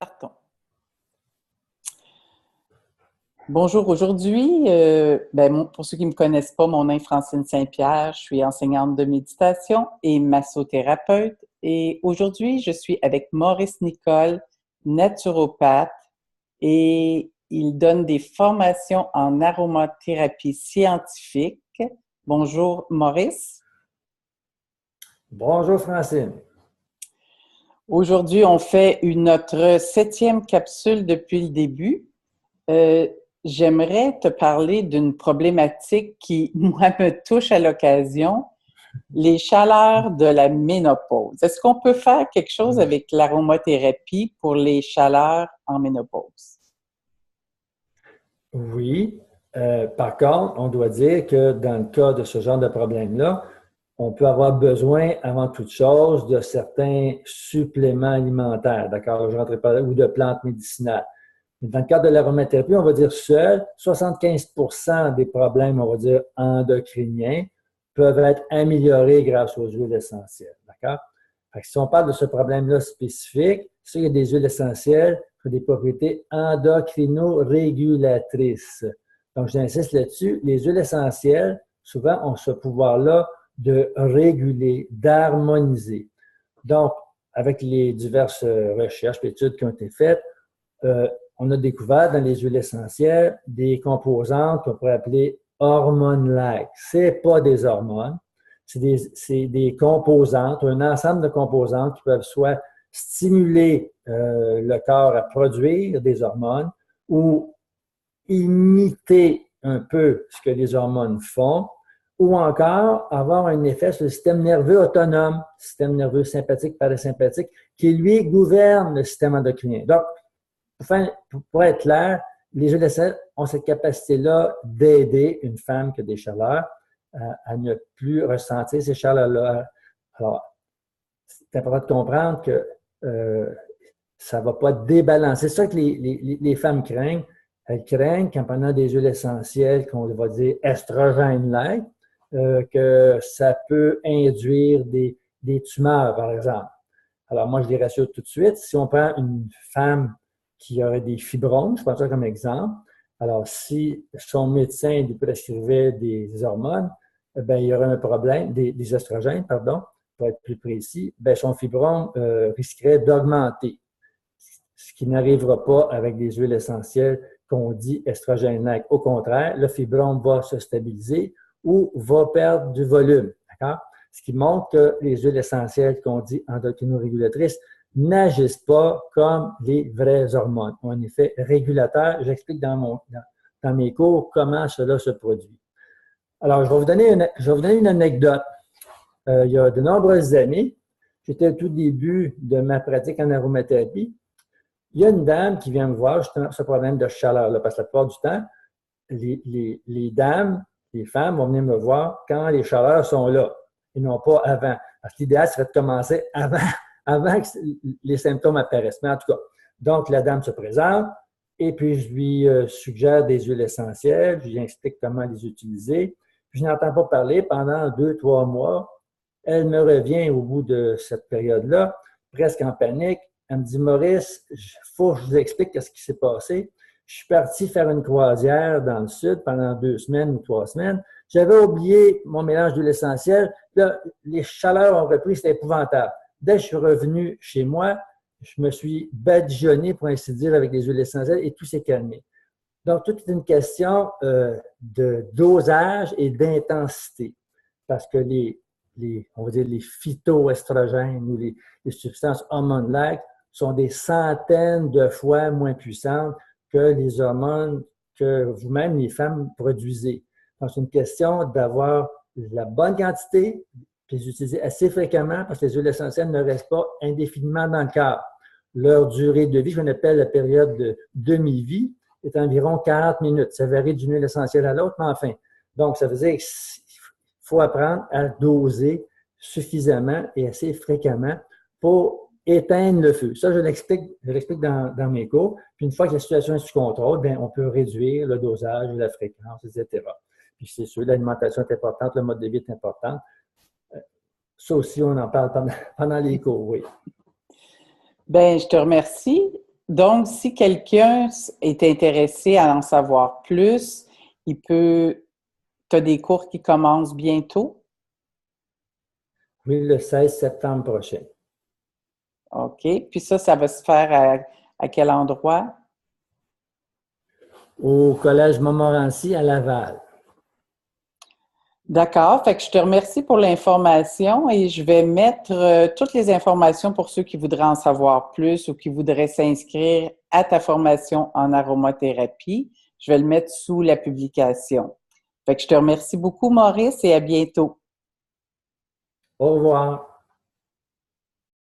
Partons. Bonjour, aujourd'hui, pour ceux qui ne me connaissent pas, mon nom est Francine Saint-Pierre, je suis enseignante de méditation et massothérapeute. Et aujourd'hui, je suis avec Maurice Nicole, naturopathe, et il donne des formations en aromathérapie scientifique. Bonjour, Maurice. Bonjour, Francine. Aujourd'hui, on fait notre 7e capsule depuis le début. J'aimerais te parler d'une problématique qui, moi, me touche à l'occasion, les chaleurs de la ménopause. Est-ce qu'on peut faire quelque chose avec l'aromathérapie pour les chaleurs en ménopause? Oui. Par contre, on doit dire que dans le cas de ce genre de problème-là, on peut avoir besoin, avant toute chose, de certains suppléments alimentaires, d'accord? Je ne rentrerai pas là, ou de plantes médicinales. Mais dans le cas de l'aromathérapie, on va dire seul, 75% des problèmes, on va dire, endocriniens peuvent être améliorés grâce aux huiles essentielles, d'accord? Fait que si on parle de ce problème-là spécifique, il y a des huiles essentielles qui ont des propriétés endocrino-régulatrices. Donc, j'insiste là-dessus, les huiles essentielles, souvent, ont ce pouvoir-là de réguler, d'harmoniser. Donc, avec les diverses recherches et études qui ont été faites, on a découvert dans les huiles essentielles des composantes qu'on pourrait appeler hormones-like. Ce n'est pas des hormones, c'est des composantes, un ensemble de composantes qui peuvent soit stimuler le corps à produire des hormones ou imiter un peu ce que les hormones font, ou encore avoir un effet sur le système nerveux autonome, système nerveux sympathique, parasympathique, qui lui gouverne le système endocrinien. Donc, pour être clair, les huiles essentielles ont cette capacité-là d'aider une femme qui a des chaleurs à ne plus ressentir ces chaleurs-là. Alors, c'est important de comprendre que ça ne va pas débalancer. C'est ça que les femmes craignent. Elles craignent qu'en prenant des huiles essentielles, qu'on va dire estrogènes-like, que ça peut induire des tumeurs, par exemple. Alors, moi, je les rassure tout de suite. Si on prend une femme qui aurait des fibromes, je prends ça comme exemple, alors si son médecin lui prescrivait des hormones, ben, il y aurait un problème, des oestrogènes, pardon, pour être plus précis, ben, son fibrome risquerait d'augmenter, ce qui n'arrivera pas avec des huiles essentielles qu'on dit estrogènes-like. Au contraire, le fibrome va se stabiliser ou va perdre du volume, d'accord? Ce qui montre que les huiles essentielles qu'on dit endocrino-régulatrices n'agissent pas comme les vraies hormones. Ont un effet régulateur. J'explique dans mes cours comment cela se produit. Alors, je vais vous donner une anecdote. Il y a de nombreuses années, j'étais au tout début de ma pratique en aromathérapie. Il y a une dame qui vient me voir justement ce problème de chaleur-là, parce que la plupart du temps, les dames, les femmes vont venir me voir quand les chaleurs sont là et non pas avant. Parce que l'idéal serait de commencer avant que les symptômes apparaissent. Mais en tout cas, donc la dame se présente et puis je lui suggère des huiles essentielles, je lui explique comment les utiliser. Puis je n'entends pas parler pendant 2-3 mois. Elle me revient au bout de cette période-là, presque en panique. Elle me dit, Maurice, il faut que je vous explique ce qui s'est passé. Je suis parti faire une croisière dans le sud pendant 2 semaines ou 3 semaines. J'avais oublié mon mélange d'huile essentielle. Là, les chaleurs ont repris, c'était épouvantable. Dès que je suis revenu chez moi, je me suis badigeonné, pour ainsi dire, avec les huiles essentielles et tout s'est calmé. Donc, tout est une question de dosage et d'intensité. Parce que on va dire les phytoestrogènes ou les substances hormones-like sont des centaines de fois moins puissantes que les hormones que vous-même, les femmes, produisez. Donc, c'est une question d'avoir la bonne quantité, puis les utiliser assez fréquemment parce que les huiles essentielles ne restent pas indéfiniment dans le corps. Leur durée de vie, je l'appelle la période de demi-vie, est environ 40 minutes. Ça varie d'une huile essentielle à l'autre, mais enfin. Donc, ça veut dire qu'il faut apprendre à doser suffisamment et assez fréquemment pour éteindre le feu. Ça, je l'explique dans mes cours. Puis une fois que la situation est sous contrôle, bien, on peut réduire le dosage, la fréquence, etc. Puis c'est sûr, l'alimentation est importante, le mode de vie est important. Ça aussi, on en parle pendant les cours, oui. Bien, je te remercie. Donc, si quelqu'un est intéressé à en savoir plus, il peut. Tu as des cours qui commencent bientôt? Oui, le 16 septembre prochain. OK. Puis ça va se faire à quel endroit? Au Collège Montmorency à Laval. D'accord. Fait que je te remercie pour l'information et je vais mettre toutes les informations pour ceux qui voudraient en savoir plus ou qui voudraient s'inscrire à ta formation en aromathérapie. Je vais le mettre sous la publication. Fait que je te remercie beaucoup, Maurice, et à bientôt. Au revoir.